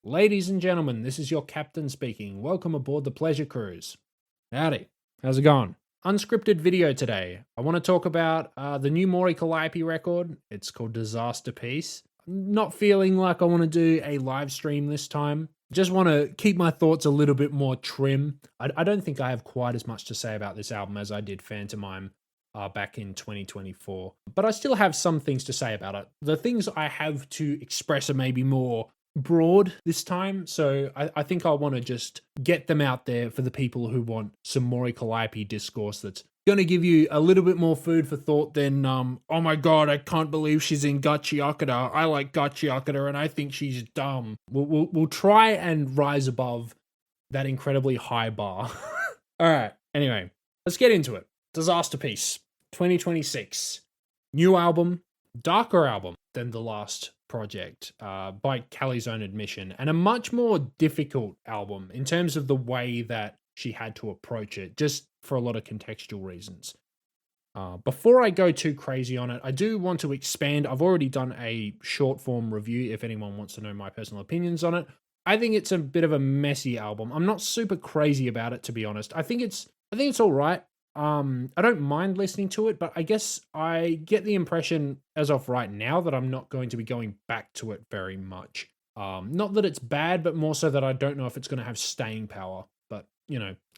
Ladies and gentlemen, this is your captain speaking. Welcome aboard the Pleasure Cruise. Howdy. How's it going? Unscripted video today. I want to talk about the new Mori Calliope record. It's called Disasterpiece. Not feeling like I want to do a live stream this time. Just want to keep my thoughts a little bit more trim. I don't think I have quite as much to say about this album as I did Phantomime back in 2024. But I still have some things to say about it. The things I have to express are maybe more broad this time, so I think I want to just get them out there for the people who want some Mori Calliope discourse that's going to give you a little bit more food for thought than oh my god, I can't believe she's in Gachiakata. I like Gachiakata and I think she's dumb. We'll try and rise above that incredibly high bar. All right, anyway, let's get into it. Disasterpiece 2026, new album, darker album than the last project, by Callie's own admission, and a much more difficult album in terms of the way that she had to approach it, just for a lot of contextual reasons. Before I go too crazy on it, I do want to expand. I've already done a short form review if anyone wants to know my personal opinions on it. I think it's a bit of a messy album. I'm not super crazy about it, to be honest. I think it's all right. I don't mind listening to it, but I guess I get the impression as of right now that I'm not going to be going back to it very much. Not that it's bad, but more so that I don't know if it's going to have staying power. But,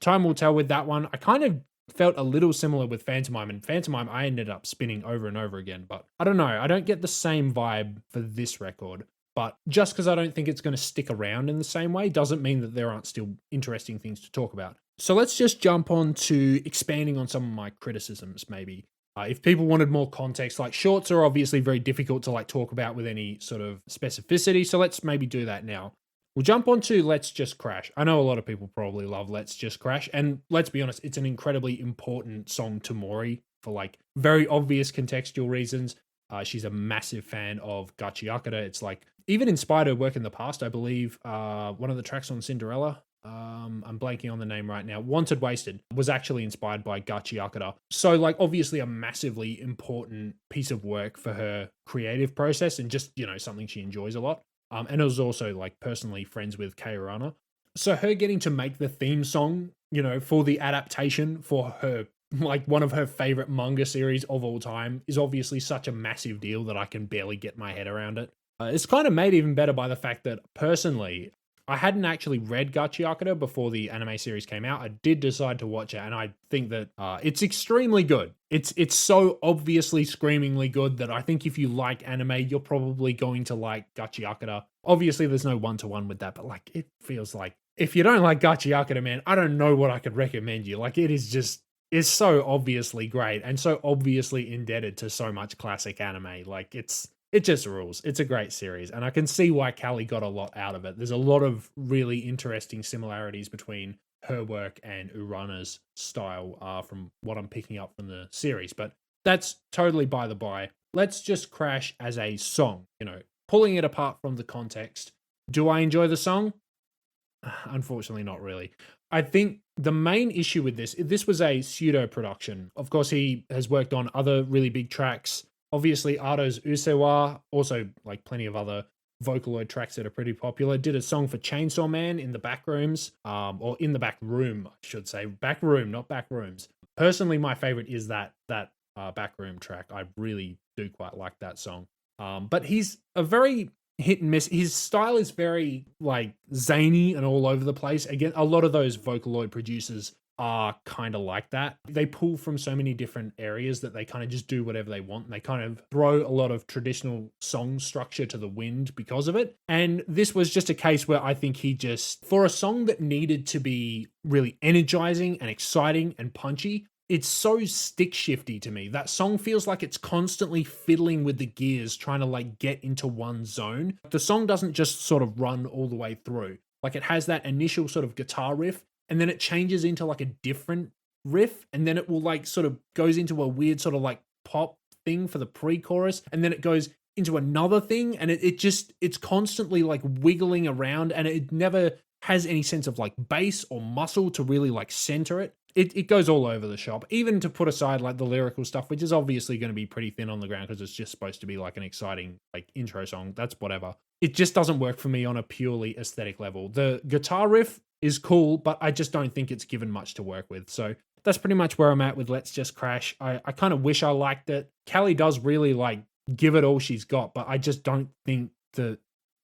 time will tell with that one. I kind of felt a little similar with Phantomime, and Phantomime I ended up spinning over and over again. But I don't know. I don't get the same vibe for this record. But just because I don't think it's going to stick around in the same way doesn't mean that there aren't still interesting things to talk about. So let's just jump on to expanding on some of my criticisms, maybe. If people wanted more context, like shorts are obviously very difficult to talk about with any sort of specificity, so let's maybe do that now. We'll jump on to Let's Just Crash. I know a lot of people probably love Let's Just Crash, and let's be honest, it's an incredibly important song to Mori for very obvious contextual reasons. She's a massive fan of Gachiakata. It's even inspired her work in the past. I believe one of the tracks on Cinderella, I'm blanking on the name right now, Wanted Wasted, was actually inspired by Gachiakata. So obviously a massively important piece of work for her creative process and just, something she enjoys a lot. And it was also personally friends with Kei Urana. So her getting to make the theme song, for the adaptation for her, one of her favorite manga series of all time, is obviously such a massive deal that I can barely get my head around it. It's kind of made even better by the fact that personally, I hadn't actually read Gachiakata before the anime series came out. I did decide to watch it, and I think that it's extremely good. It's so obviously screamingly good that I think if you like anime, you're probably going to like Gachiakata. Obviously, there's no one-to-one with that, but it feels like if you don't like Gachiakata, man, I don't know what I could recommend you. It is just, it's so obviously great and so obviously indebted to so much classic anime. It just rules. It's a great series, and I can see why Callie got a lot out of it. There's a lot of really interesting similarities between her work and Urana's style from what I'm picking up from the series, but that's totally by the by. Let's Just Crash as a song, pulling it apart from the context. Do I enjoy the song? Unfortunately, not really. I think the main issue with this was a pseudo production. Of course, he has worked on other really big tracks. Obviously, Ato's Usewa, also plenty of other Vocaloid tracks that are pretty popular. Did a song for Chainsaw Man in the back rooms, or in the back room, I should say. Back room, not back rooms. Personally, my favorite is that back room track. I really do quite like that song. But he's a very hit and miss. His style is very zany and all over the place. Again, a lot of those Vocaloid producers are kind of like that. They pull from so many different areas that they kind of just do whatever they want. And they kind of throw a lot of traditional song structure to the wind because of it. And this was just a case where I think he just, for a song that needed to be really energizing and exciting and punchy, it's so stick shifty to me. That song feels like it's constantly fiddling with the gears, trying to get into one zone. The song doesn't just sort of run all the way through. It has that initial sort of guitar riff, and then it changes into a different riff, and then it will sort of goes into a weird sort of pop thing for the pre-chorus, and then it goes into another thing, and it's constantly wiggling around, and it never has any sense of bass or muscle to really center it. It goes all over the shop, even to put aside the lyrical stuff, which is obviously going to be pretty thin on the ground because it's just supposed to be an exciting intro song. That's whatever. it just doesn't work for me on a purely aesthetic level. The guitar riff is cool, but I just don't think it's given much to work with. So that's pretty much where I'm at with Let's Just Crash. I kind of wish I liked it. Callie does really like give it all she's got, but I just don't think that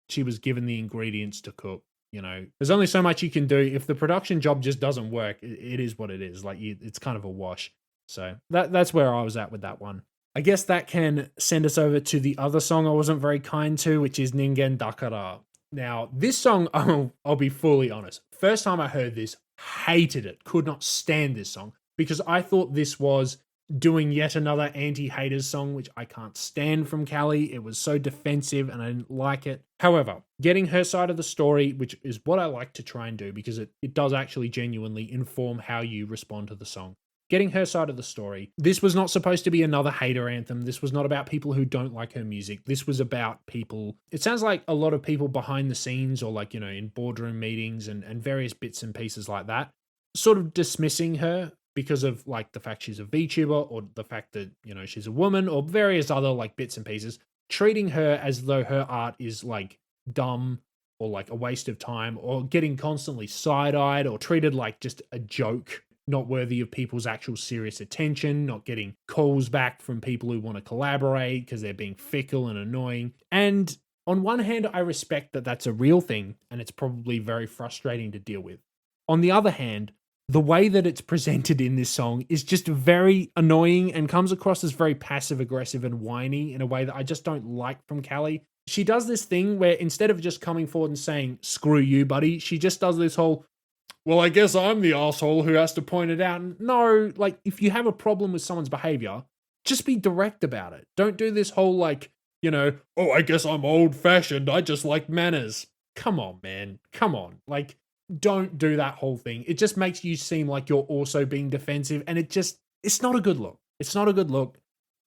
she was given the ingredients to cook. You know, there's only so much you can do. If the production job just doesn't work, it is what it is. Like, it's kind of a wash. So that's where I was at with that one. I guess that can send us over to the other song I wasn't very kind to, which is Ningen Dakara. Now, this song, I'll be fully honest. First time I heard this, hated it. Could not stand this song because I thought this was doing yet another anti-haters song, which I can't stand from Callie. It was so defensive and I didn't like it. However, getting her side of the story, which is what I like to try and do because it does actually genuinely inform how you respond to the song. Getting her side of the story. This was not supposed to be another hater anthem. This was not about people who don't like her music. This was about people. It sounds like a lot of people behind the scenes or like, you know, in boardroom meetings and various bits and pieces like that, sort of dismissing her because of like the fact she's a VTuber or the fact that, you know, she's a woman or various other like bits and pieces, treating her as though her art is like dumb or like a waste of time or getting constantly side-eyed or treated like just a joke, not worthy of people's actual serious attention, not getting calls back from people who want to collaborate because they're being fickle and annoying. And on one hand, I respect that that's a real thing and it's probably very frustrating to deal with. On the other hand, the way that it's presented in this song is just very annoying and comes across as very passive-aggressive and whiny in a way that I just don't like from Callie. She does this thing where instead of just coming forward and saying, screw you, buddy, she just does this whole, well, I guess I'm the asshole who has to point it out. And no, like, if you have a problem with someone's behavior, just be direct about it. Don't do this whole, like, you know, oh, I guess I'm old-fashioned, I just like manners. Come on, man. Come on. Like, don't do that whole thing. It just makes you seem like you're also being defensive, and it's not a good look. It's not a good look.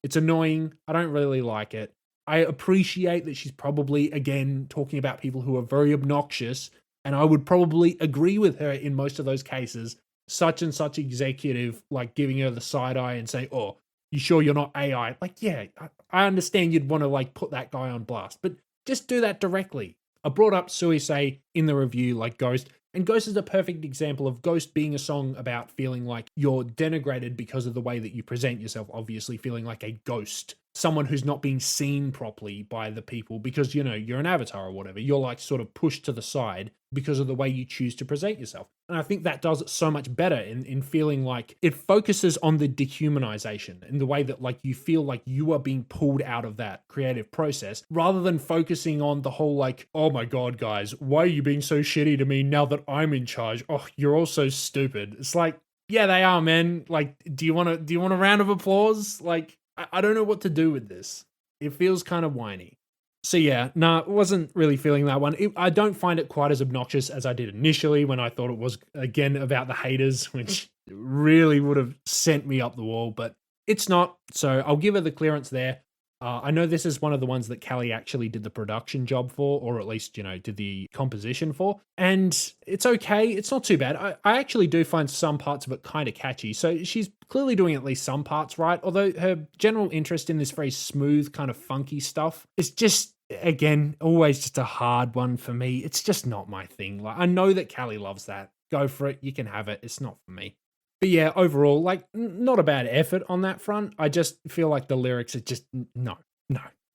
It's annoying. I don't really like it. I appreciate that she's probably, again, talking about people who are very obnoxious, and I would probably agree with her in most of those cases. Such and such executive, like, giving her the side eye and saying, oh, you sure you're not AI? Like, yeah, I understand you'd want to, like, put that guy on blast, but just do that directly. I brought up Suisei in the review, like Ghost, and Ghost is a perfect example of Ghost being a song about feeling like you're denigrated because of the way that you present yourself, obviously feeling like a ghost, someone who's not being seen properly by the people because, you know, you're an avatar or whatever. You're like sort of pushed to the side because of the way you choose to present yourself. And I think that does it so much better in feeling like it focuses on the dehumanization in the way that like you feel like you are being pulled out of that creative process rather than focusing on the whole like, oh my God, guys, why are you being so shitty to me now that I'm in charge? Oh, you're all so stupid. It's like, yeah, they are, man. Like, do you want a round of applause? Like, I don't know what to do with this. It feels kind of whiny. So yeah, wasn't really feeling that one. I don't find it quite as obnoxious as I did initially when I thought it was, again, about the haters, which really would have sent me up the wall, but it's not. So I'll give her the clearance there. I know this is one of the ones that Callie actually did the production job for, or at least, you know, did the composition for. And it's okay. It's not too bad. I actually do find some parts of it kind of catchy. So she's clearly doing at least some parts right. Although her general interest in this very smooth, kind of funky stuff is just, again, always just a hard one for me. It's just not my thing. Like, I know that Callie loves that. Go for it. You can have it. It's not for me. But yeah, overall, like, not a bad effort on that front. I just feel like the lyrics are just, no,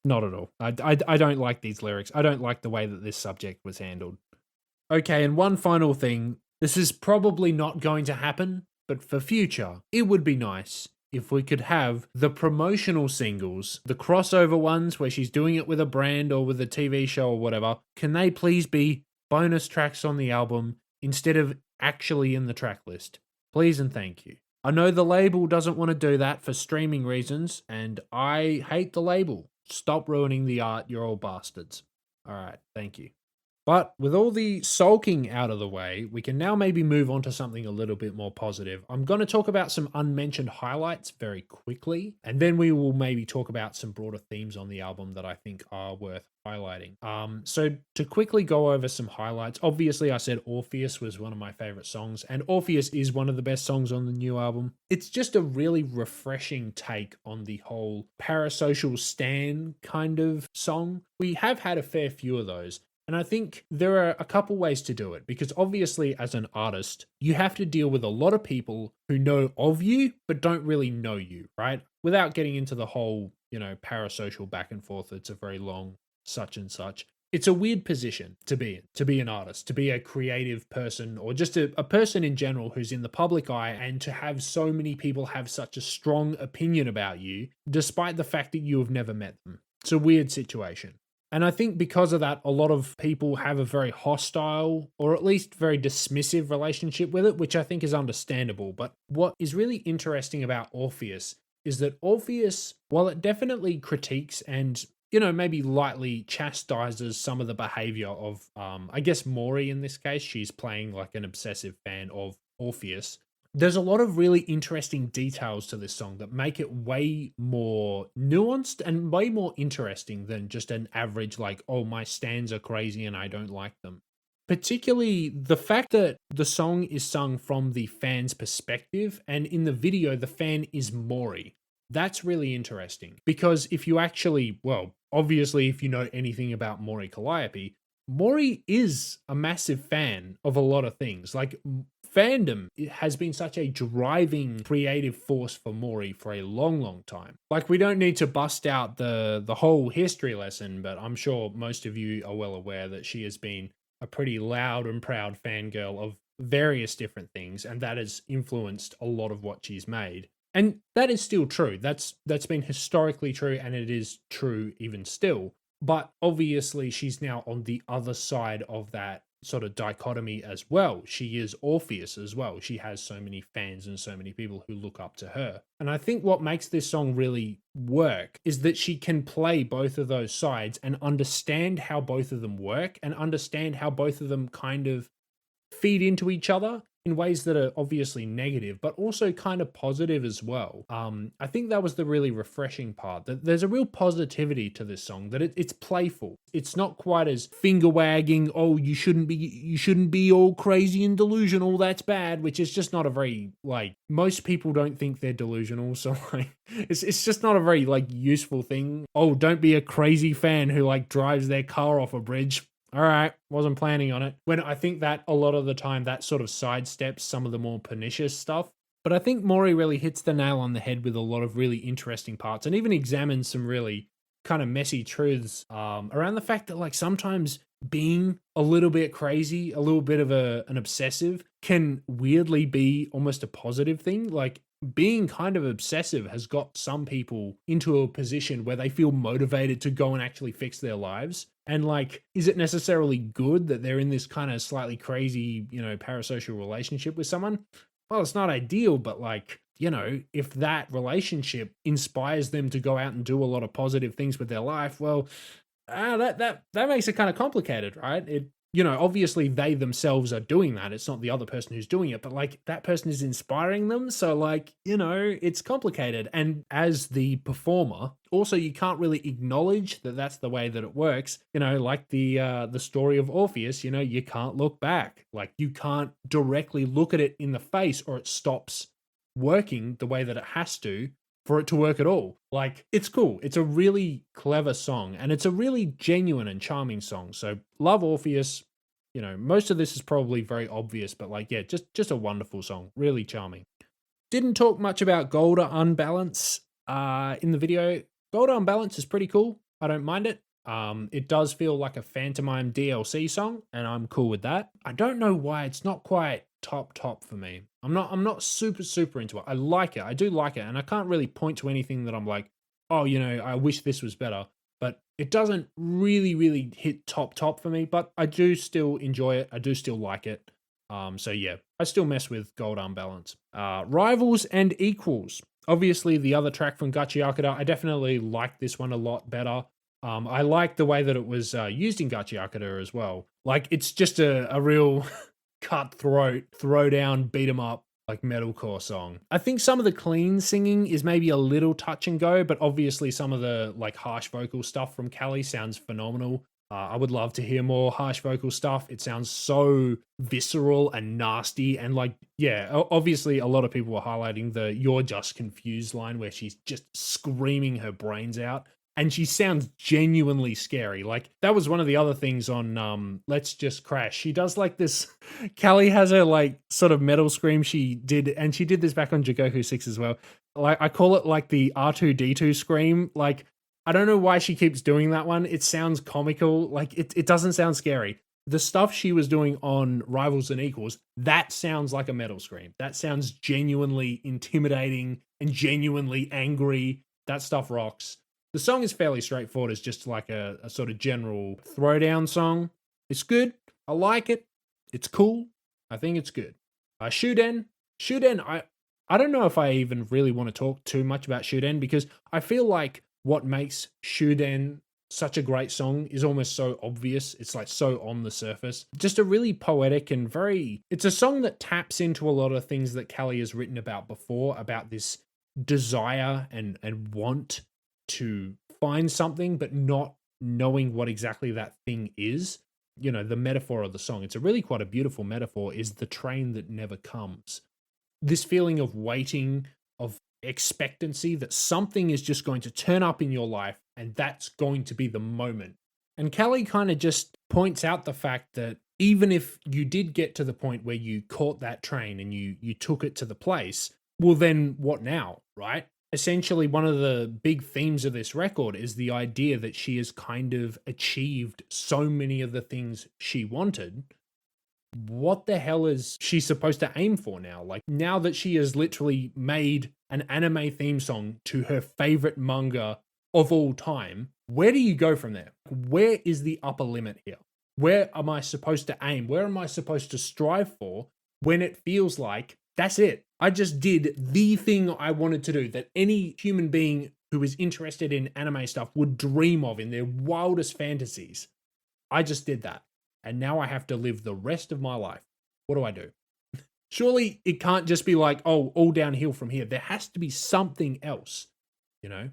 not at all. I don't like these lyrics. I don't like the way that this subject was handled. Okay, and one final thing. This is probably not going to happen, but for future, it would be nice if we could have the promotional singles, the crossover ones where she's doing it with a brand or with a TV show or whatever. Can they please be bonus tracks on the album instead of actually in the track list? Please and thank you. I know the label doesn't want to do that for streaming reasons, and I hate the label. Stop ruining the art, you're all bastards. All right, thank you. But with all the sulking out of the way, we can now maybe move on to something a little bit more positive. I'm going to talk about some unmentioned highlights very quickly, and then we will maybe talk about some broader themes on the album that I think are worth highlighting. So to quickly go over some highlights, obviously I said Orpheus was one of my favorite songs, and Orpheus is one of the best songs on the new album. It's just a really refreshing take on the whole parasocial stan kind of song. We have had a fair few of those. And I think there are a couple ways to do it, because obviously as an artist, you have to deal with a lot of people who know of you, but don't really know you, right? Without getting into the whole, parasocial back and forth, it's a very long such and such. It's a weird position to be in, to be an artist, to be a creative person, or just a person in general who's in the public eye, and to have so many people have such a strong opinion about you, despite the fact that you have never met them. It's a weird situation. And I think because of that, a lot of people have a very hostile, or at least very dismissive relationship with it, which I think is understandable. But what is really interesting about Orpheus is that Orpheus, while it definitely critiques and, maybe lightly chastises some of the behavior of, I guess, Mori in this case, she's playing like an obsessive fan of Orpheus. There's a lot of really interesting details to this song that make it way more nuanced and way more interesting than just an average, like, oh, my stans are crazy and I don't like them. Particularly the fact that the song is sung from the fan's perspective, and in the video, the fan is Mori. That's really interesting, because if you actually, well, obviously, if you know anything about Mori Calliope, Mori is a massive fan of a lot of things. Like, fandom has been such a driving creative force for Mori for a long, long time. Like, we don't need to bust out the whole history lesson, but I'm sure most of you are well aware that she has been a pretty loud and proud fangirl of various different things, and that has influenced a lot of what she's made. And that is still true. That's been historically true, and it is true even still. But obviously, she's now on the other side of that sort of dichotomy as well. She is Orpheus as well. She has so many fans and so many people who look up to her. And I think what makes this song really work is that she can play both of those sides and understand how both of them work, and understand how both of them kind of feed into each other in ways that are obviously negative, but also kind of positive as well. I think that was the really refreshing part, that there's a real positivity to this song, that it's playful. It's not quite as finger wagging, oh, you shouldn't be all crazy and delusional, that's bad, which is just not a very, like, most people don't think they're delusional, so like, it's just not a very, like, useful thing. Oh, don't be a crazy fan who, like, drives their car off a bridge. All right, wasn't planning on it. When I think that a lot of the time that sort of sidesteps some of the more pernicious stuff. But I think Mori really hits the nail on the head with a lot of really interesting parts, and even examines some really kind of messy truths around the fact that, like, sometimes being a little bit crazy, a little bit of an obsessive, can weirdly be almost a positive thing. Like, being kind of obsessive has got some people into a position where they feel motivated to go and actually fix their lives. And, like, is it necessarily good that they're in this kind of slightly crazy, parasocial relationship with someone? Well, it's not ideal, but, like, if that relationship inspires them to go out and do a lot of positive things with their life, well, that makes it kind of complicated, right? Obviously they themselves are doing that. It's not the other person who's doing it, but, like, that person is inspiring them. So, like, it's complicated. And as the performer, also, you can't really acknowledge that that's the way that it works. Like the story of Orpheus, you can't look back. Like, you can't directly look at it in the face, or it stops working the way that it has to for it to work at all. Like, it's cool. It's a really clever song, and it's a really genuine and charming song. So love Orpheus. Most of this is probably very obvious, but, like, yeah, just a wonderful song. Really charming. Didn't talk much about Golda Unbalance in the video. Golda Unbalance is pretty cool. I don't mind it. It does feel like a Phantomime DLC song, and I'm cool with that. I don't know why it's not quite top for me. I'm not super into it. I like it. I do like it, and I can't really point to anything that I'm like, oh, I wish this was better. But it doesn't really hit top for me, but I do still enjoy it. I do still like it. So yeah, I still mess with Gold Unbalance. Rivals and Equals. Obviously, the other track from Gachi Akada, I definitely like this one a lot better. I like the way that it was used in Gachiakata as well. Like, it's just a real cutthroat, throw down, beat 'em up, like metalcore song. I think some of the clean singing is maybe a little touch and go, but obviously some of the like harsh vocal stuff from Callie sounds phenomenal. I would love to hear more harsh vocal stuff. It sounds so visceral and nasty. And like, yeah, obviously a lot of people were highlighting the "you're just confused" line where she's just screaming her brains out. And she sounds genuinely scary. Like, that was one of the other things on Let's Just Crash. She does like this. Callie has her like sort of metal scream she did, and she did this back on Jigoku 6 as well. Like, I call it like the R2D2 scream. Like, I don't know why she keeps doing that one. It sounds comical. Like, it doesn't sound scary. The stuff she was doing on Rivals and Equals, that sounds like a metal scream. That sounds genuinely intimidating and genuinely angry. That stuff rocks. The song is fairly straightforward. It's just like a sort of general throwdown song. It's good. I like it. It's cool. I think it's good. Shuden. Shuden, I don't know if I even really want to talk too much about Shuden, because I feel like what makes Shuden such a great song is almost so obvious. It's like so on the surface. Just a really poetic and it's a song that taps into a lot of things that Callie has written about before, about this desire and want to find something, but not knowing what exactly that thing is. You know, the metaphor of the song, it's a really quite a beautiful metaphor, is the train that never comes. This feeling of waiting, of expectancy that something is just going to turn up in your life and that's going to be the moment. And Callie kind of just points out the fact that even if you did get to the point where you caught that train and you took it to the place, well, then what now, right? Essentially, one of the big themes of this record is the idea that she has kind of achieved so many of the things she wanted. What the hell is she supposed to aim for now? Like, now that she has literally made an anime theme song to her favorite manga of all time, where do you go from there? Where is the upper limit here? Where am I supposed to aim? Where am I supposed to strive for when it feels like that's it? I just did the thing I wanted to do, that any human being who is interested in anime stuff would dream of in their wildest fantasies. I just did that. And now I have to live the rest of my life. What do I do? Surely it can't just be like, oh, all downhill from here. There has to be something else, you know?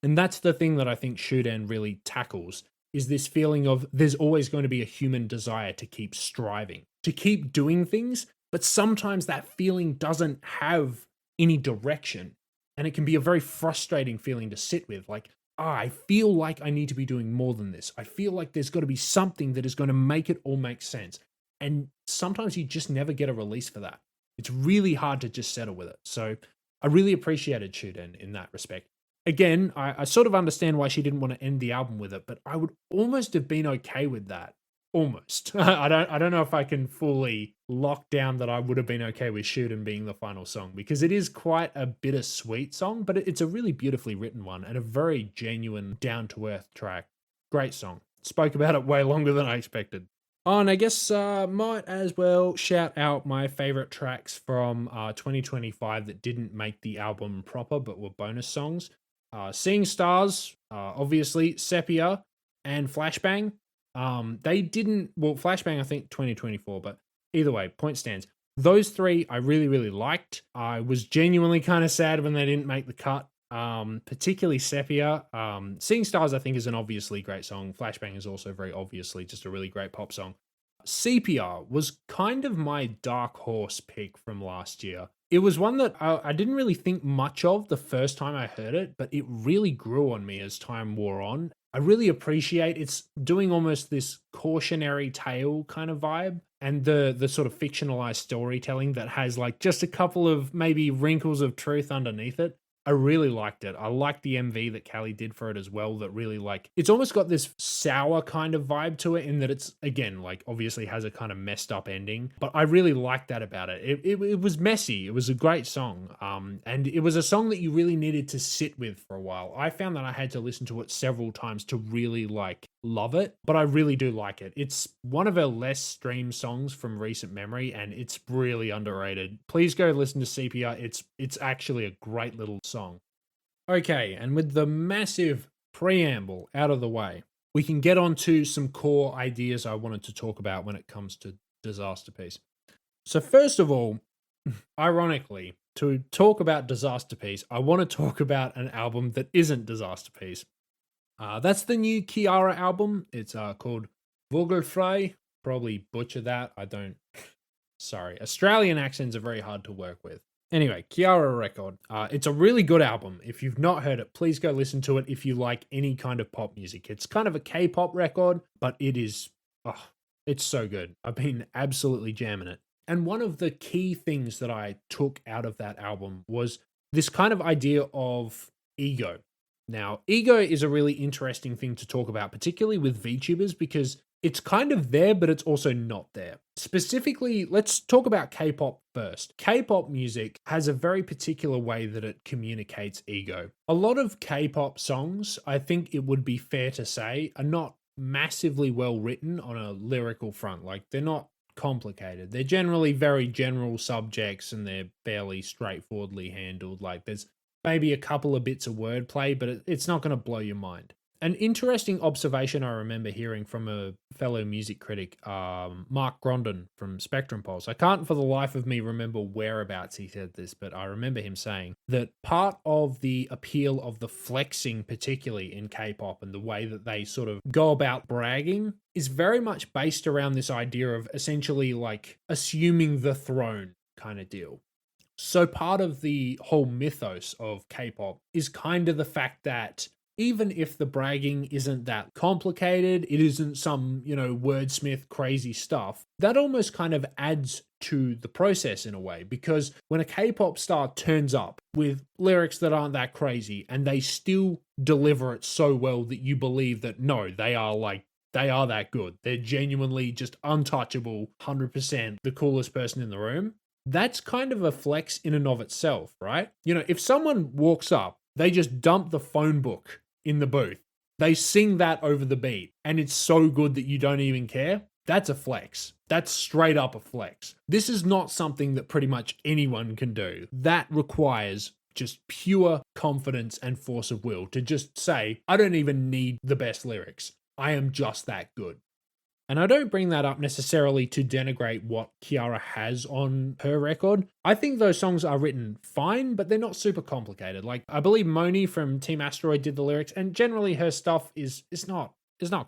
And that's the thing that I think Shuden really tackles, is this feeling of there's always going to be a human desire to keep striving, to keep doing things, but sometimes that feeling doesn't have any direction. And it can be a very frustrating feeling to sit with. Like, I feel like I need to be doing more than this. I feel like there's got to be something that is going to make it all make sense. And sometimes you just never get a release for that. It's really hard to just settle with it. So I really appreciated Shuden in that respect. Again, I sort of understand why she didn't want to end the album with it, but I would almost have been okay with that. Almost. I don't know if I can fully lock down that I would have been okay with Shuden being the final song, because it is quite a bittersweet song, but it's a really beautifully written one and a very genuine, down-to-earth track. Great song. Spoke about it way longer than I expected. Oh, and I guess might as well shout out my favorite tracks from 2025 that didn't make the album proper but were bonus songs. Seeing Stars, obviously, Sepia, and Flashbang. They didn't, well, Flashbang, I think 2024, but either way, point stands. Those three I really, really liked. I was genuinely kind of sad when they didn't make the cut, particularly Sepia. Seeing Stars, I think, is an obviously great song. Flashbang is also very obviously just a really great pop song. Sepia was kind of my dark horse pick from last year. It was one that I didn't really think much of the first time I heard it, but it really grew on me as time wore on. I really appreciate it's doing almost this cautionary tale kind of vibe, and the sort of fictionalized storytelling that has like just a couple of maybe wrinkles of truth underneath it. I really liked it. I liked the MV that Callie did for it as well, that really like, it's almost got this sour kind of vibe to it, in that it's, again, like obviously has a kind of messed up ending, but I really liked that about it. It was messy. It was a great song. And it was a song that you really needed to sit with for a while. I found that I had to listen to it several times to really like love it, but I really do like it. It's one of her less streamed songs from recent memory, and it's really underrated. Please go listen to Sepia. It's actually a great little song. Okay, and with the massive preamble out of the way, we can get on to some core ideas I wanted to talk about when it comes to Disasterpiece. So first of all, ironically, to talk about Disasterpiece, I want to talk about an album that isn't Disasterpiece. That's the new Kiara album. It's called Vogelfrei. Probably butcher that. I don't. Sorry. Australian accents are very hard to work with. Anyway, Kiara record. It's a really good album. If you've not heard it, please go listen to it if you like any kind of pop music. It's kind of a K-pop record, but it is, it's so good. I've been absolutely jamming it. And one of the key things that I took out of that album was this kind of idea of ego. Now, ego is a really interesting thing to talk about, particularly with VTubers, because it's kind of there, but it's also not there. Specifically, let's talk about K-pop first. K-pop music has a very particular way that it communicates ego. A lot of K-pop songs, I think it would be fair to say, are not massively well written on a lyrical front. Like, they're not complicated. They're generally very general subjects and they're fairly straightforwardly handled. Like, there's maybe a couple of bits of wordplay, but it's not going to blow your mind. An interesting observation I remember hearing from a fellow music critic, Mark Grondon from Spectrum Pulse. I can't for the life of me remember whereabouts he said this, but I remember him saying that part of the appeal of the flexing, particularly in K-pop, and the way that they sort of go about bragging is very much based around this idea of essentially like assuming the throne kind of deal. So part of the whole mythos of K-pop is kind of the fact that even if the bragging isn't that complicated, it isn't some, wordsmith crazy stuff, that almost kind of adds to the process in a way. Because when a K-pop star turns up with lyrics that aren't that crazy and they still deliver it so well that you believe that, no, they are that good. They're genuinely just untouchable, 100% the coolest person in the room. That's kind of a flex in and of itself, right? If someone walks up, they just dump the phone book in the booth. They sing that over the beat, and it's so good that you don't even care. That's a flex. That's straight up a flex. This is not something that pretty much anyone can do. That requires just pure confidence and force of will to just say, I don't even need the best lyrics. I am just that good. And I don't bring that up necessarily to denigrate what Kiara has on her record. I think those songs are written fine, but they're not super complicated. Like, I believe Moni from Team Asteroid did the lyrics, and generally her stuff is not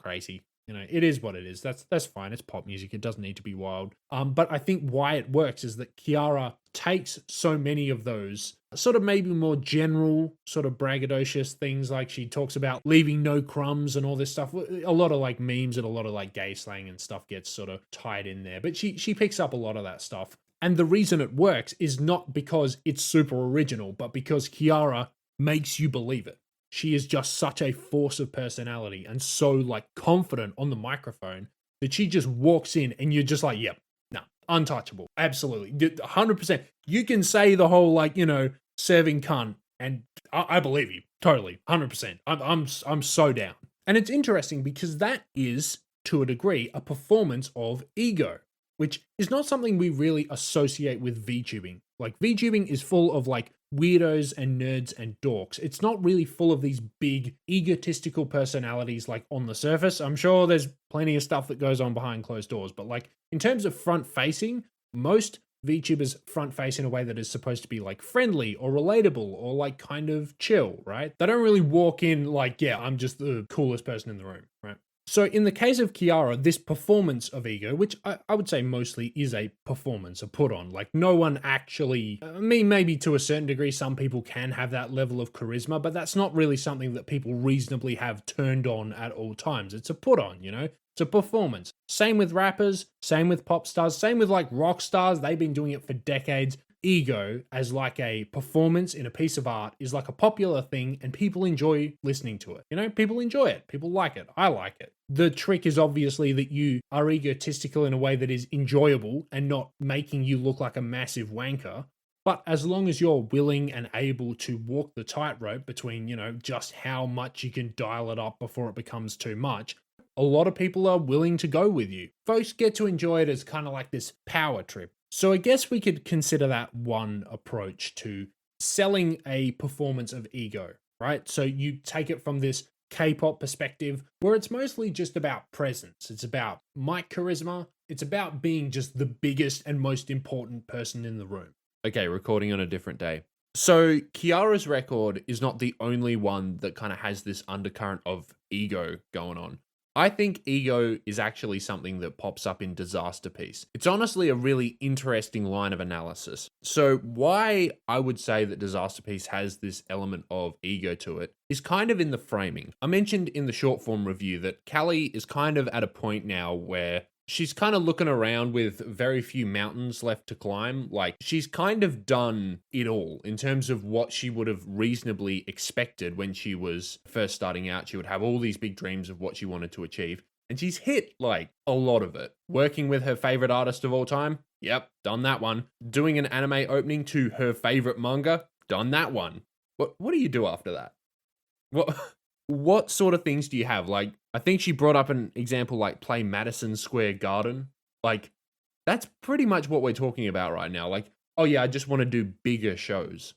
crazy. It is what it is. That's fine. It's pop music. It doesn't need to be wild. But I think why it works is that Kiara takes so many of those sort of maybe more general sort of braggadocious things, like she talks about leaving no crumbs and all this stuff. A lot of like memes and a lot of like gay slang and stuff gets sort of tied in there. But she picks up a lot of that stuff. And the reason it works is not because it's super original, but because Kiara makes you believe it. She is just such a force of personality and so like confident on the microphone that she just walks in and you're just like, yep, no, untouchable. Absolutely. 100%. You can say the whole like, serving cunt and I believe you. Totally. 100%. I'm so down. And it's interesting because that is, to a degree, a performance of ego, which is not something we really associate with VTubing. Like, VTubing is full of like weirdos and nerds and dorks. It's not really full of these big egotistical personalities like on the surface. I'm sure there's plenty of stuff that goes on behind closed doors, but like in terms of front facing, most VTubers front face in a way that is supposed to be like friendly or relatable or like kind of chill, right? They don't really walk in like, yeah, I'm just the coolest person in the room, right? So in the case of Kiara, this performance of ego, which I would say mostly is a performance, a put on, like no one actually, maybe to a certain degree, some people can have that level of charisma, but that's not really something that people reasonably have turned on at all times. It's a put on, it's a performance. Same with rappers, same with pop stars, same with like rock stars. They've been doing it for decades. Ego as like a performance in a piece of art is like a popular thing and people enjoy listening to it. People enjoy it. People like it. I like it. The trick is obviously that you are egotistical in a way that is enjoyable and not making you look like a massive wanker. But as long as you're willing and able to walk the tightrope between, just how much you can dial it up before it becomes too much, a lot of people are willing to go with you. Folks get to enjoy it as kind of like this power trip. So I guess we could consider that one approach to selling a performance of ego, right? So you take it from this K-pop perspective, where it's mostly just about presence. It's about mic charisma. It's about being just the biggest and most important person in the room. Okay, recording on a different day. So Kiara's record is not the only one that kind of has this undercurrent of ego going on. I think ego is actually something that pops up in Disasterpiece. It's honestly a really interesting line of analysis. So why I would say that Disasterpiece has this element of ego to it is kind of in the framing. I mentioned in the short form review that Callie is kind of at a point now where she's kind of looking around with very few mountains left to climb. Like, she's kind of done it all in terms of what she would have reasonably expected when she was first starting out. She would have all these big dreams of what she wanted to achieve. And she's hit, like, a lot of it. Working with her favorite artist of all time? Yep, done that one. Doing an anime opening to her favorite manga? Done that one. What do you do after that? What sort of things do you have? Like, I think she brought up an example like play Madison Square Garden. Like, that's pretty much what we're talking about right now. Like, oh yeah, I just want to do bigger shows.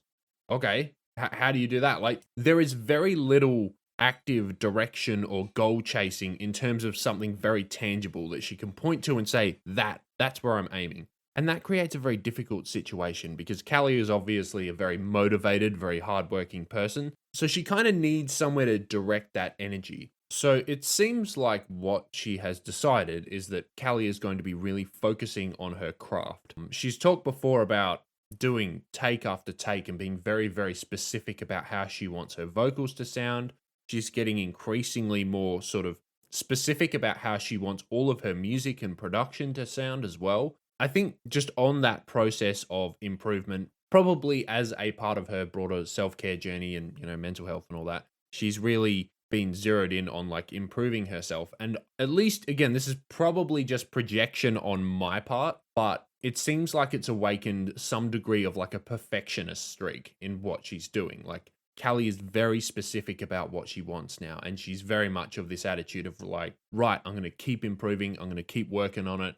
Okay, how do you do that? Like, there is very little active direction or goal chasing in terms of something very tangible that she can point to and say, that's where I'm aiming. And that creates a very difficult situation because Callie is obviously a very motivated, very hardworking person. So she kind of needs somewhere to direct that energy. So it seems like what she has decided is that Callie is going to be really focusing on her craft. She's talked before about doing take after take and being very, very specific about how she wants her vocals to sound. She's getting increasingly more sort of specific about how she wants all of her music and production to sound as well. I think just on that process of improvement, probably as a part of her broader self-care journey and, mental health and all that, she's really been zeroed in on like improving herself. And at least, again, this is probably just projection on my part, but it seems like it's awakened some degree of like a perfectionist streak in what she's doing. Like, Callie is very specific about what she wants now. And she's very much of this attitude of like, right, I'm going to keep improving. I'm going to keep working on it.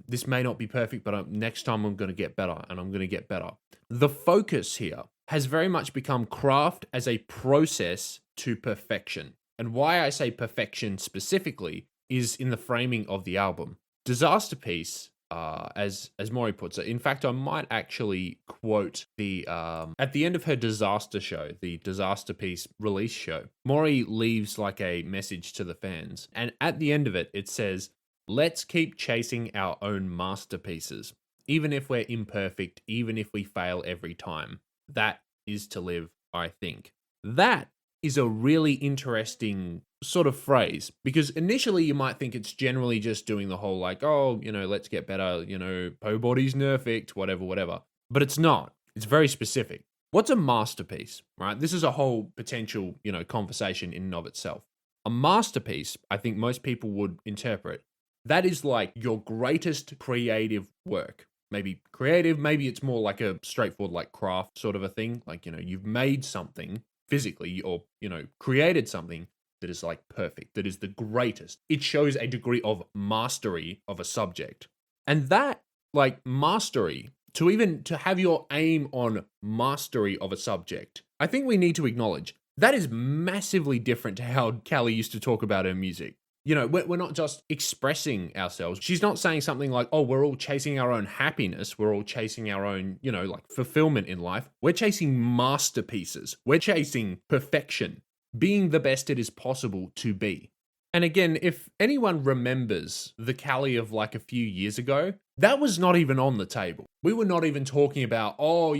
This may not be perfect, but next time I'm going to get better and I'm going to get better. The focus here has very much become craft as a process to perfection. And why I say perfection specifically is in the framing of the album. Disasterpiece, as Mori puts it. In fact, I might actually quote the at the end of her disaster show, the Disasterpiece release show, Mori leaves like a message to the fans. And at the end of it, it says, "Let's keep chasing our own masterpieces. Even if we're imperfect, even if we fail every time. That is to live, I think." That is a really interesting sort of phrase, because initially you might think it's generally just doing the whole like, oh, let's get better, po body's nerfect, whatever. But it's not. It's very specific. What's a masterpiece, right? This is a whole potential, conversation in and of itself. A masterpiece, I think most people would interpret, that is like your greatest creative work. Maybe creative, maybe it's more like a straightforward like craft sort of a thing. Like, you've made something physically or, created something that is like perfect, that is the greatest. It shows a degree of mastery of a subject. And that like mastery, to have your aim on mastery of a subject, I think we need to acknowledge that is massively different to how Callie used to talk about her music. We're not just expressing ourselves. She's not saying something like, oh, we're all chasing our own happiness. We're all chasing our own, like fulfillment in life. We're chasing masterpieces. We're chasing perfection, being the best it is possible to be. And again, if anyone remembers the Callie of like a few years ago, that was not even on the table. We were not even talking about, oh,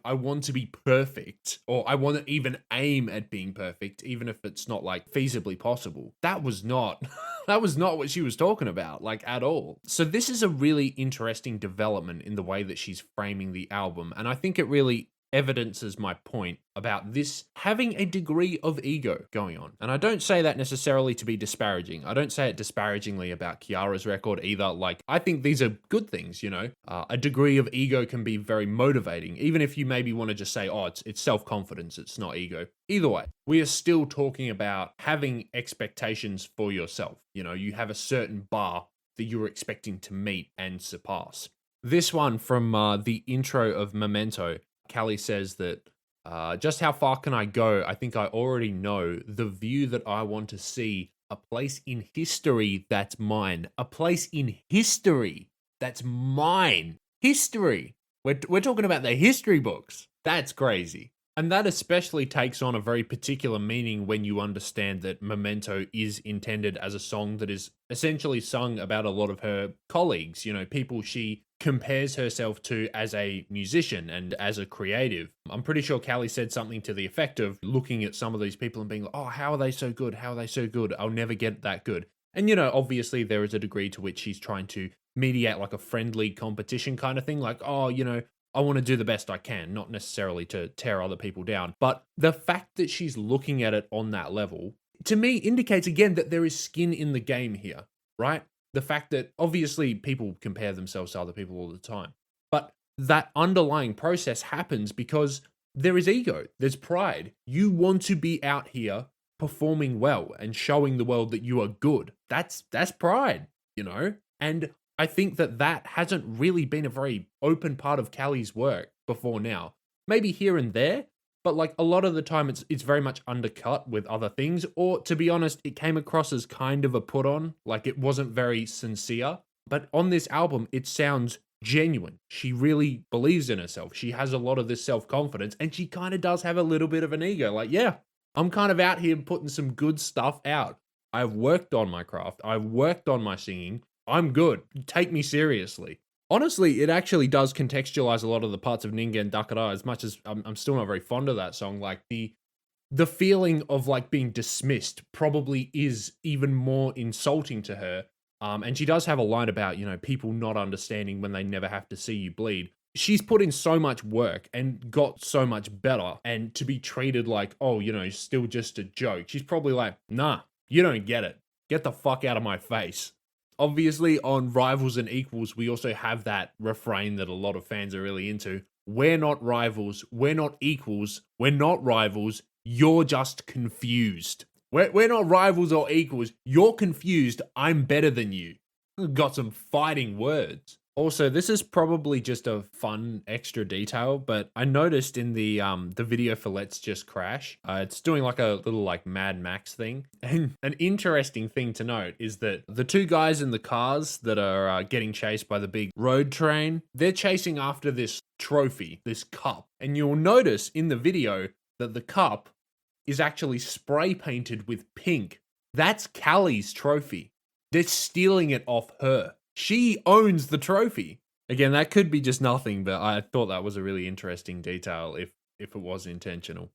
I want to be perfect, or I want to even aim at being perfect, even if it's not like feasibly possible. That was not what she was talking about, like at all. So this is a really interesting development in the way that she's framing the album. And I think it really evidences my point about this having a degree of ego going on. And I don't say that necessarily to be disparaging. I don't say it disparagingly about Kiara's record either. Like, I think these are good things, a degree of ego can be very motivating, even if you maybe want to just say, oh, it's self-confidence, it's not ego. Either way, we are still talking about having expectations for yourself. You have a certain bar that you're expecting to meet and surpass. This one from the intro of Memento, Callie says that Just how far can I go? I think I already know the view that I want to see. A place in history that's mine. A place in history that's mine. History. We're talking about the history books. That's crazy. And that especially takes on a very particular meaning when you understand that Memento is intended as a song that is essentially sung about a lot of her colleagues, people she compares herself to as a musician and as a creative. I'm pretty sure Callie said something to the effect of looking at some of these people and being like, oh, how are they so good? How are they so good? I'll never get that good. And, obviously there is a degree to which she's trying to mediate like a friendly competition kind of thing. Like, oh, I want to do the best I can, not necessarily to tear other people down. But the fact that she's looking at it on that level, to me, indicates again that there is skin in the game here, right? The fact that obviously people compare themselves to other people all the time. But that underlying process happens because there is ego, there's pride. You want to be out here performing well and showing the world that you are good. That's pride, And I think that hasn't really been a very open part of Callie's work before now. Maybe here and there, but like a lot of the time it's very much undercut with other things, or to be honest, it came across as kind of a put on, like it wasn't very sincere. But on this album, it sounds genuine. She really believes in herself. She has a lot of this self-confidence, and she kind of does have a little bit of an ego. Like, yeah, I'm kind of out here putting some good stuff out. I've worked on my craft. I've worked on my singing. I'm good. Take me seriously. Honestly, it actually does contextualize a lot of the parts of Ningen Dakara, as much as I'm still not very fond of that song. Like the feeling of like being dismissed probably is even more insulting to her. And she does have a line about, people not understanding when they never have to see you bleed. She's put in so much work and got so much better, and to be treated like, oh, still just a joke. She's probably like, nah, you don't get it. Get the fuck out of my face. Obviously, on Rivals and Equals, we also have that refrain that a lot of fans are really into. We're not rivals. We're not equals. We're not rivals. You're just confused. We're not rivals or equals. You're confused. I'm better than you. Got some fighting words. Also, this is probably just a fun extra detail, but I noticed in the video for Let's Just Crash, it's doing like a little like Mad Max thing. And an interesting thing to note is that the two guys in the cars that are getting chased by the big road train, they're chasing after this trophy, this cup. And you'll notice in the video that the cup is actually spray painted with pink. That's Callie's trophy. They're stealing it off her. She owns the trophy. Again, that could be just nothing, but I thought that was a really interesting detail if it was intentional.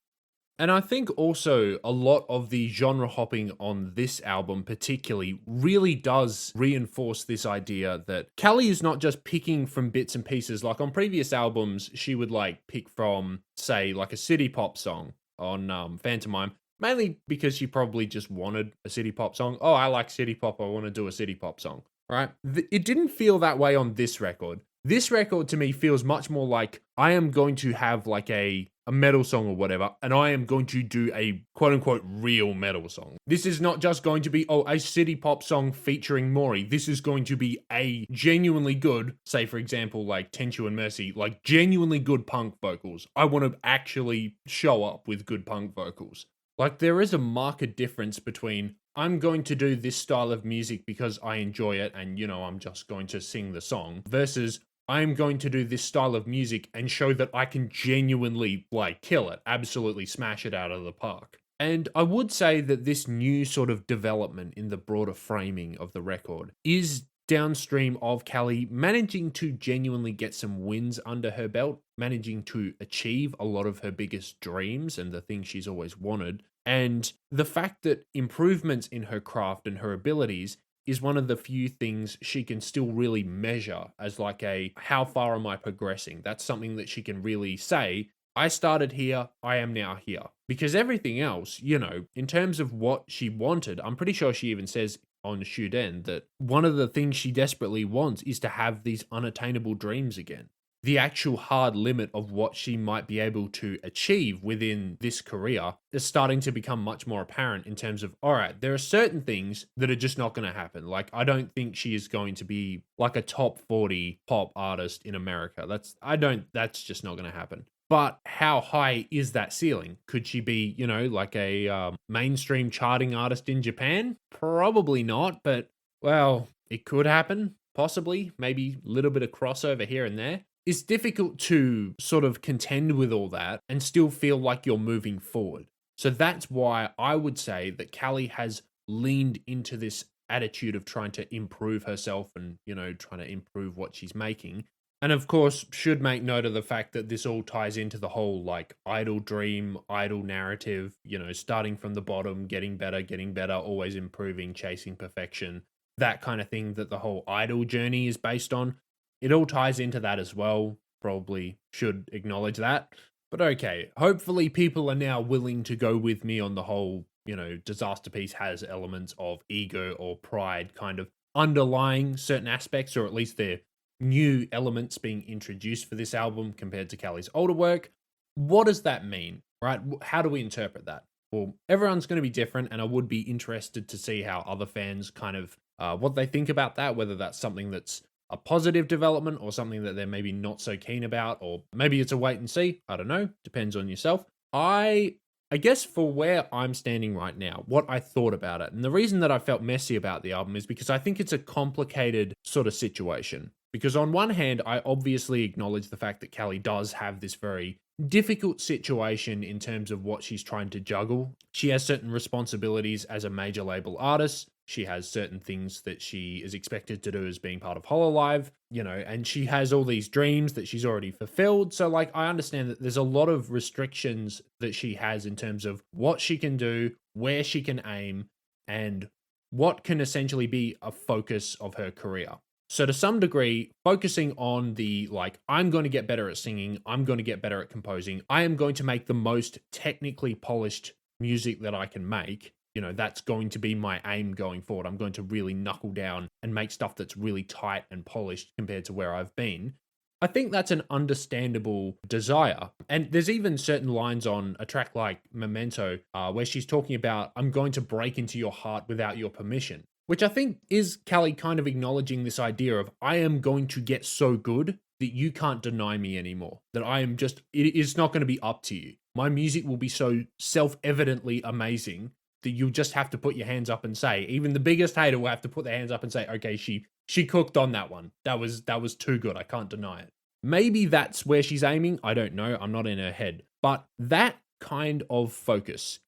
And I think also a lot of the genre hopping on this album particularly really does reinforce this idea that Callie is not just picking from bits and pieces. Like on previous albums, she would like pick from, say, like a city pop song on Phantomime, mainly because she probably just wanted a city pop song. Oh, I like city pop. I want to do a city pop song. Right? It didn't feel that way on this record. This record to me feels much more like I am going to have like a metal song or whatever, and I am going to do a quote unquote real metal song. This is not just going to be, a city pop song featuring Mori. This is going to be a genuinely good, say for example, like Tenchu and Mercy, like genuinely good punk vocals. I want to actually show up with good punk vocals. Like there is a marked difference between I'm going to do this style of music because I enjoy it and, I'm just going to sing the song, versus I'm going to do this style of music and show that I can genuinely, like, kill it, absolutely smash it out of the park. And I would say that this new sort of development in the broader framing of the record is downstream of Callie managing to genuinely get some wins under her belt, managing to achieve a lot of her biggest dreams and the things she's always wanted. And the fact that improvements in her craft and her abilities is one of the few things she can still really measure as like how far am I progressing? That's something that she can really say, I started here, I am now here. Because everything else, in terms of what she wanted, I'm pretty sure she even says on Shuden that one of the things she desperately wants is to have these unattainable dreams again. The actual hard limit of what she might be able to achieve within this career is starting to become much more apparent in terms of, all right, there are certain things that are just not going to happen. Like, I don't think she is going to be like a top 40 pop artist in America. That's just not going to happen. But how high is that ceiling? Could she be, like a mainstream charting artist in Japan? Probably not, but well, it could happen, possibly. Maybe a little bit of crossover here and there. It's difficult to sort of contend with all that and still feel like you're moving forward. So that's why I would say that Callie has leaned into this attitude of trying to improve herself and, trying to improve what she's making. And of course, should make note of the fact that this all ties into the whole like idol dream, idol narrative, starting from the bottom, getting better, always improving, chasing perfection, that kind of thing that the whole idol journey is based on. It all ties into that as well. Probably should acknowledge that. But okay, hopefully people are now willing to go with me on the whole, Disasterpiece has elements of ego or pride kind of underlying certain aspects, or at least they're new elements being introduced for this album compared to Callie's older work. What does that mean, right? How do we interpret that? Well, everyone's going to be different, and I would be interested to see how other fans kind of, what they think about that, whether that's something that's a positive development or something that they're maybe not so keen about, or maybe it's a wait and see. I don't know. Depends on yourself. I guess for where I'm standing right now, what I thought about it, and the reason that I felt messy about the album is because I think it's a complicated sort of situation. Because on one hand, I obviously acknowledge the fact that Callie does have this very difficult situation in terms of what she's trying to juggle. She has certain responsibilities as a major label artist. She has certain things that she is expected to do as being part of Hololive, and she has all these dreams that she's already fulfilled. So, like, I understand that there's a lot of restrictions that she has in terms of what she can do, where she can aim, and what can essentially be a focus of her career. So to some degree, focusing on the like, I'm going to get better at singing, I'm going to get better at composing, I am going to make the most technically polished music that I can make. That's going to be my aim going forward. I'm going to really knuckle down and make stuff that's really tight and polished compared to where I've been. I think that's an understandable desire. And there's even certain lines on a track like Memento where she's talking about, I'm going to break into your heart without your permission. Which I think is Callie kind of acknowledging this idea of, I am going to get so good that you can't deny me anymore. That I am just, it's not going to be up to you. My music will be so self-evidently amazing that you'll just have to put your hands up and say, even the biggest hater will have to put their hands up and say, okay, she cooked on that one. That was too good. I can't deny it. Maybe that's where she's aiming. I don't know. I'm not in her head. But that kind of focus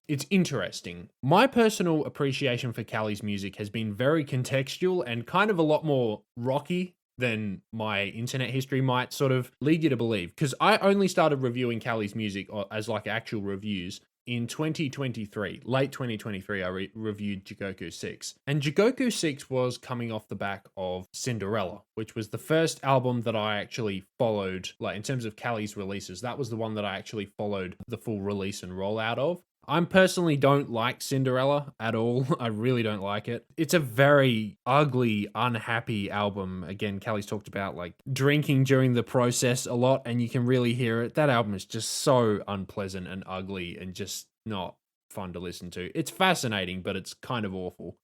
it's interesting. My personal appreciation for Callie's music has been very contextual and kind of a lot more rocky than my internet history might sort of lead you to believe. Because I only started reviewing Callie's music as like actual reviews in 2023, late 2023, I reviewed Jigoku 6. And Jigoku 6 was coming off the back of Cinderella, which was the first album that I actually followed, like in terms of Callie's releases. That was the one that I actually followed the full release and rollout of. I personally don't like Cinderella at all. I really don't like it. It's a very ugly, unhappy album. Again, Callie's talked about like drinking during the process a lot, and you can really hear it. That album is just so unpleasant and ugly and just not fun to listen to. It's fascinating, but it's kind of awful.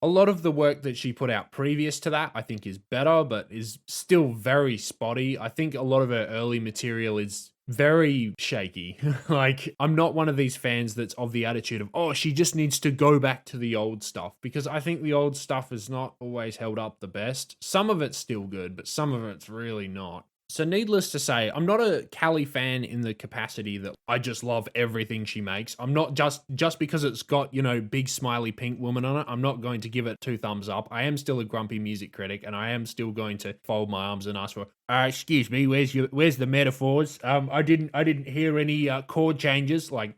A lot of the work that she put out previous to that, I think, is better, but is still very spotty. I think a lot of her early material is very shaky. Like, I'm not one of these fans that's of the attitude of, oh, she just needs to go back to the old stuff, because I think the old stuff is not always held up the best. Some of it's still good, but some of it's really not. So needless to say, I'm not a Callie fan in the capacity that I just love everything she makes. I'm not just because it's got, big smiley pink woman on it, I'm not going to give it 2 thumbs up. I am still a grumpy music critic, and I am still going to fold my arms and ask for, excuse me, where's the metaphors? I didn't hear any chord changes. Like,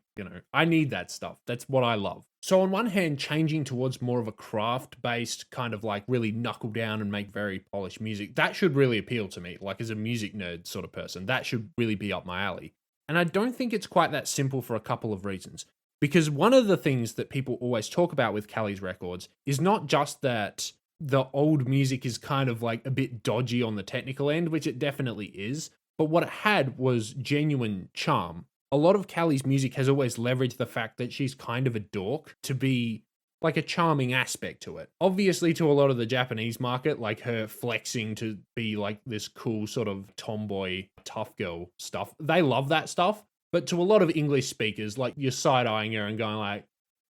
I need that stuff. That's what I love. So on one hand, changing towards more of a craft-based kind of like really knuckle down and make very polished music, that should really appeal to me. Like, as a music nerd sort of person, that should really be up my alley. And I don't think it's quite that simple for a couple of reasons. Because one of the things that people always talk about with Callie's records is not just that the old music is kind of like a bit dodgy on the technical end, which it definitely is, but what it had was genuine charm. A lot of Callie's music has always leveraged the fact that she's kind of a dork to be like a charming aspect to it. Obviously, to a lot of the Japanese market, like her flexing to be like this cool sort of tomboy, tough girl stuff, they love that stuff. But to a lot of English speakers, like you're side-eyeing her and going like,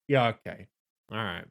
yeah, okay, all right.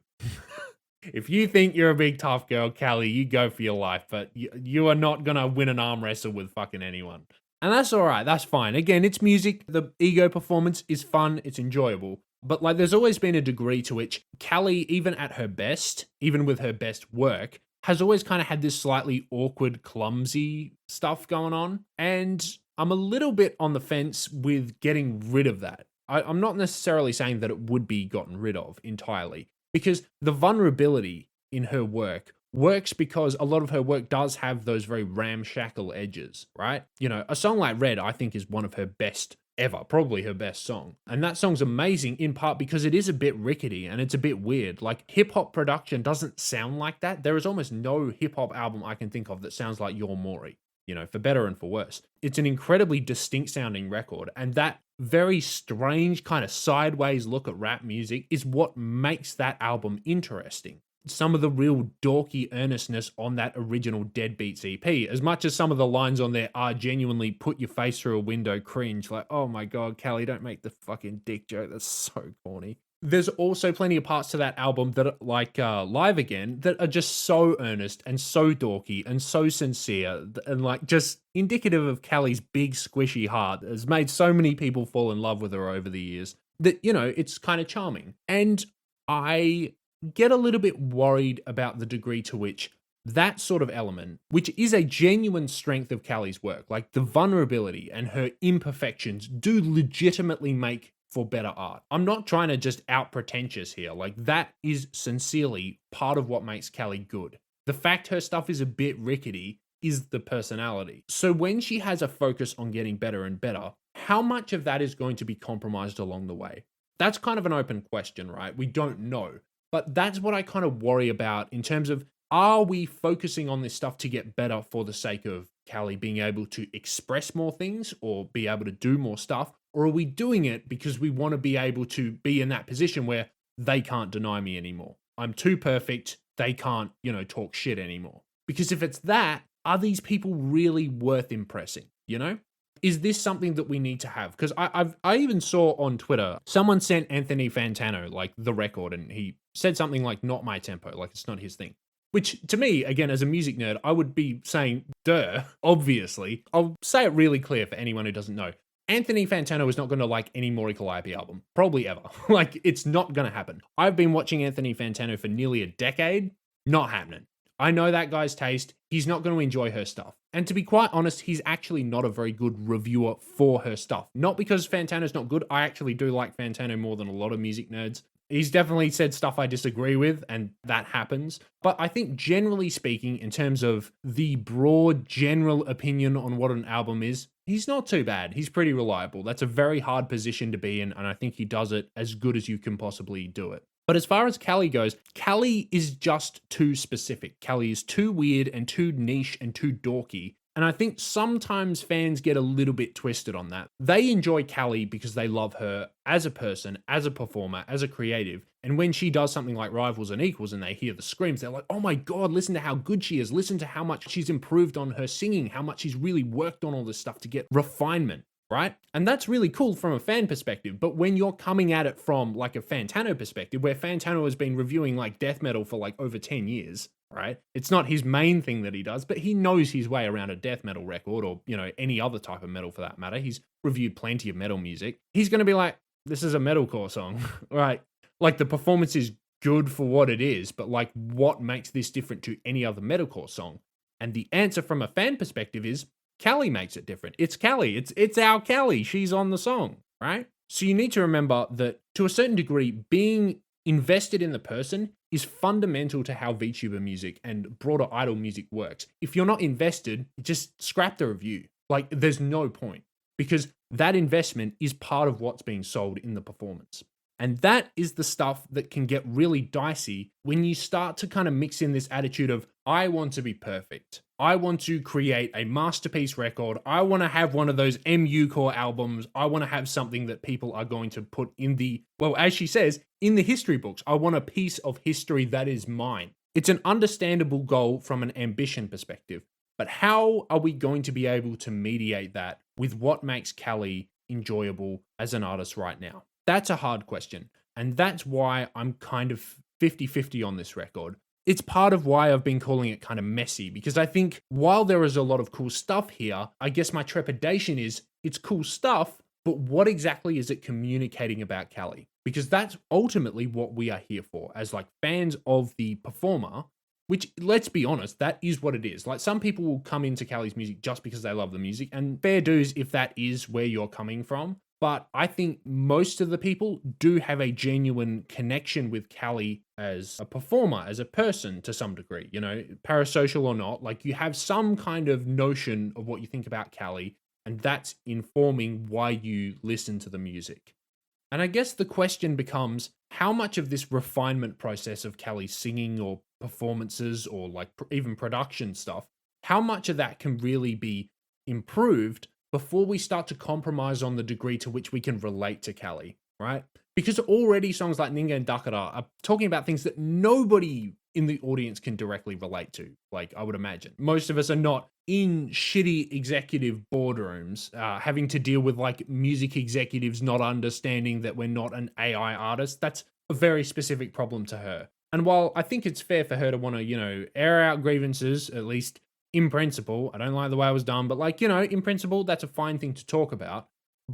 If you think you're a big tough girl, Callie, you go for your life, but you are not gonna win an arm wrestle with fucking anyone. And that's all right, that's fine. Again, it's music. The ego performance is fun, it's enjoyable. But like, there's always been a degree to which Callie, even at her best, even with her best work, has always kind of had this slightly awkward, clumsy stuff going on. And I'm a little bit on the fence with getting rid of that. I'm not necessarily saying that it would be gotten rid of entirely, because the vulnerability in her work works because a lot of her work does have those very ramshackle edges, right? You know, a song like Red, I think, is one of her best ever, probably her best song. And that song's amazing in part because it is a bit rickety and it's a bit weird. Like, hip hop production doesn't sound like that. There is almost no hip hop album I can think of that sounds like Your Mori, you know, for better and for worse. It's an incredibly distinct sounding record, and that very strange kind of sideways look at rap music is what makes that album interesting. Some of the real dorky earnestness on that original Deadbeats EP, as much as some of the lines on there are genuinely put your face through a window cringe, like, oh my god, Callie, don't make the fucking dick joke, that's so corny. There's also plenty of parts to that album that are like Live Again that are just so earnest and so dorky and so sincere and like just indicative of Callie's big squishy heart that has made so many people fall in love with her over the years that, you know, it's kind of charming. And I get a little bit worried about the degree to which that sort of element, which is a genuine strength of Callie's work, like the vulnerability and her imperfections do legitimately make for better art. I'm not trying to just out pretentious here. Like, that is sincerely part of what makes Callie good. The fact her stuff is a bit rickety is the personality. So when she has a focus on getting better and better, how much of that is going to be compromised along the way? That's kind of an open question, right? We don't know. But that's what I kind of worry about in terms of, are we focusing on this stuff to get better for the sake of Callie being able to express more things or be able to do more stuff? Or are we doing it because we want to be able to be in that position where they can't deny me anymore? I'm too perfect. They can't, you know, talk shit anymore. Because if it's that, are these people really worth impressing? You know? Is this something that we need to have? Because I even saw on Twitter, someone sent Anthony Fantano, like, the record, and he said something like, not my tempo, like it's not his thing. Which, to me, again, as a music nerd, I would be saying, duh, obviously. I'll say it really clear for anyone who doesn't know. Anthony Fantano is not going to like any Mori Calliope album. Probably ever. Like, it's not going to happen. I've been watching Anthony Fantano for nearly a decade. Not happening. I know that guy's taste. He's not going to enjoy her stuff. And to be quite honest, he's actually not a very good reviewer for her stuff. Not because Fantano's not good. I actually do like Fantano more than a lot of music nerds. He's definitely said stuff I disagree with, and that happens. But I think generally speaking, in terms of the broad general opinion on what an album is, he's not too bad. He's pretty reliable. That's a very hard position to be in, and I think he does it as good as you can possibly do it. But as far as Callie goes, Callie is just too specific. Callie is too weird and too niche and too dorky. And I think sometimes fans get a little bit twisted on that. They enjoy Callie because they love her as a person, as a performer, as a creative. And when she does something like Rivals and Equals and they hear the screams, they're like, oh my God, listen to how good she is. Listen to how much she's improved on her singing, how much she's really worked on all this stuff to get refinement. Right? And that's really cool from a fan perspective. But when you're coming at it from like a Fantano perspective, where Fantano has been reviewing like death metal for like over 10 years, right? It's not his main thing that he does, but he knows his way around a death metal record or, you know, any other type of metal for that matter. He's reviewed plenty of metal music. He's going to be like, this is a metalcore song, right? Like, the performance is good for what it is, but like, what makes this different to any other metalcore song? And the answer from a fan perspective is, Callie makes it different. It's Callie. It's our Callie. She's on the song, right? So you need to remember that to a certain degree, being invested in the person is fundamental to how VTuber music and broader idol music works. If you're not invested, just scrap the review. Like, there's no point, because that investment is part of what's being sold in the performance. And that is the stuff that can get really dicey when you start to kind of mix in this attitude of, I want to be perfect. I want to create a masterpiece record. I want to have one of those MU core albums. I want to have something that people are going to put in the, well, as she says, in the history books. I want a piece of history that is mine. It's an understandable goal from an ambition perspective. But how are we going to be able to mediate that with what makes Callie enjoyable as an artist right now? That's a hard question. And that's why I'm kind of 50-50 on this record. It's part of why I've been calling it kind of messy, because I think while there is a lot of cool stuff here, I guess my trepidation is it's cool stuff, but what exactly is it communicating about Callie? Because that's ultimately what we are here for as like fans of the performer, which, let's be honest, that is what it is. Like, some people will come into Callie's music just because they love the music, and fair dues if that is where you're coming from. But I think most of the people do have a genuine connection with Callie as a performer, as a person to some degree, you know, parasocial or not. Like, you have some kind of notion of what you think about Callie, and that's informing why you listen to the music. And I guess the question becomes, how much of this refinement process of Callie's singing or performances or like even production stuff, how much of that can really be improved before we start to compromise on the degree to which we can relate to Callie, right? Because already songs like Ninga and Dakara are talking about things that nobody in the audience can directly relate to, like, I would imagine. Most of us are not in shitty executive boardrooms, having to deal with like music executives not understanding that we're not an AI artist. That's a very specific problem to her. And while I think it's fair for her to want to, you know, air out grievances, at least in principle, I don't like the way it was done, but like, you know, in principle, that's a fine thing to talk about.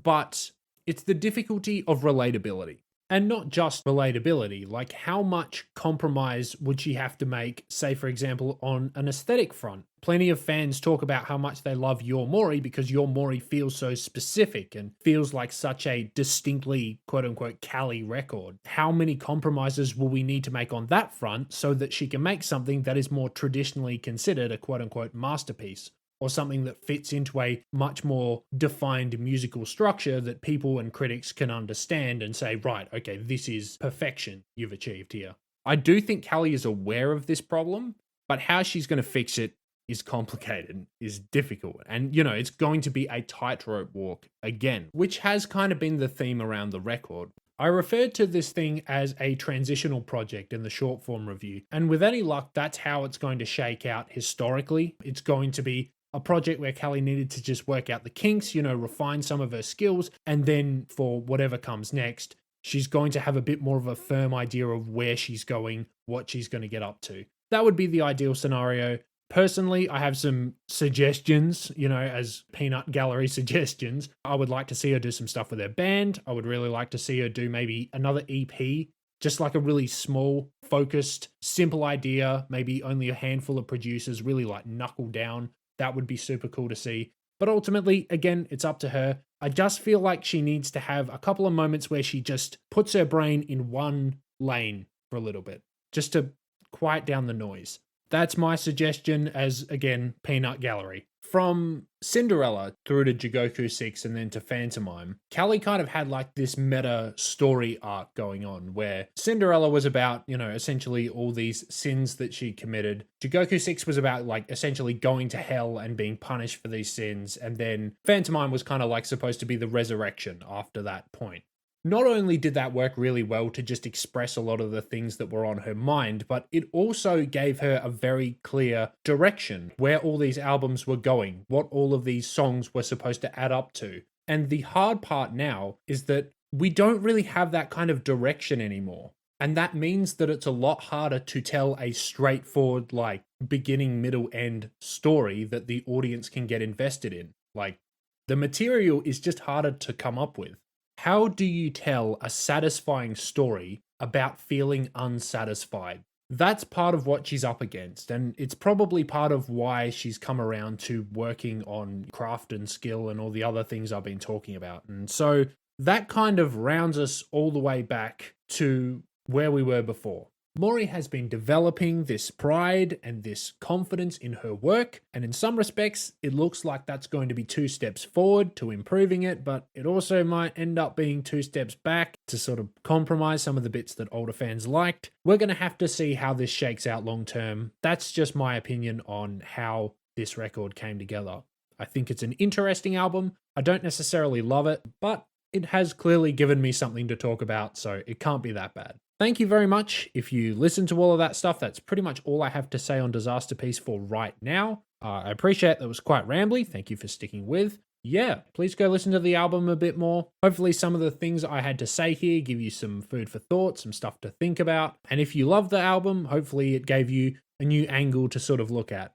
But it's the difficulty of relatability. And not just relatability, like how much compromise would she have to make, say, for example, on an aesthetic front? Plenty of fans talk about how much they love Your Mori because Your Mori feels so specific and feels like such a distinctly quote-unquote Callie record. How many compromises will we need to make on that front so that she can make something that is more traditionally considered a quote-unquote masterpiece? Or something that fits into a much more defined musical structure that people and critics can understand and say, right, okay, this is perfection you've achieved here. I do think Callie is aware of this problem, but how she's going to fix it is complicated, is difficult. And, you know, it's going to be a tightrope walk again, which has kind of been the theme around the record. I referred to this thing as a transitional project in the short form review, and with any luck, that's how it's going to shake out historically. It's going to be a project where Callie needed to just work out the kinks, you know, refine some of her skills, and then for whatever comes next, she's going to have a bit more of a firm idea of where she's going, what she's going to get up to. That would be the ideal scenario. Personally, I have some suggestions, you know, as peanut gallery suggestions. I would like to see her do some stuff with her band. I would really like to see her do maybe another EP, just like a really small, focused, simple idea, maybe only a handful of producers really like knuckle down. That would be super cool to see. But ultimately, again, it's up to her. I just feel like she needs to have a couple of moments where she just puts her brain in one lane for a little bit, just to quiet down the noise. That's my suggestion as, again, peanut gallery. From Cinderella through to Jigoku 6 and then to Phantomime, Callie kind of had like this meta story arc going on where Cinderella was about, you know, essentially all these sins that she committed. Jigoku 6 was about like essentially going to hell and being punished for these sins. And then Phantomime was kind of like supposed to be the resurrection after that point. Not only did that work really well to just express a lot of the things that were on her mind, but it also gave her a very clear direction where all these albums were going, what all of these songs were supposed to add up to. And the hard part now is that we don't really have that kind of direction anymore. And that means that it's a lot harder to tell a straightforward, like, beginning, middle, end story that the audience can get invested in. Like, the material is just harder to come up with. How do you tell a satisfying story about feeling unsatisfied? That's part of what she's up against, and it's probably part of why she's come around to working on craft and skill and all the other things I've been talking about. And so that kind of rounds us all the way back to where we were before. Mori has been developing this pride and this confidence in her work, and in some respects, it looks like that's going to be 2 steps forward to improving it, but it also might end up being 2 steps back to sort of compromise some of the bits that older fans liked. We're going to have to see how this shakes out long term. That's just my opinion on how this record came together. I think it's an interesting album. I don't necessarily love it, but it has clearly given me something to talk about, so it can't be that bad. Thank you very much. If you listen to all of that stuff, that's pretty much all I have to say on Disasterpiece for right now. I appreciate that it was quite rambly. Thank you for sticking with. Yeah, please go listen to the album a bit more. Hopefully some of the things I had to say here give you some food for thought, some stuff to think about. And if you love the album, hopefully it gave you a new angle to sort of look at.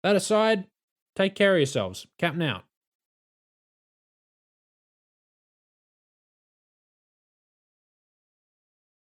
That aside, take care of yourselves. Captain out.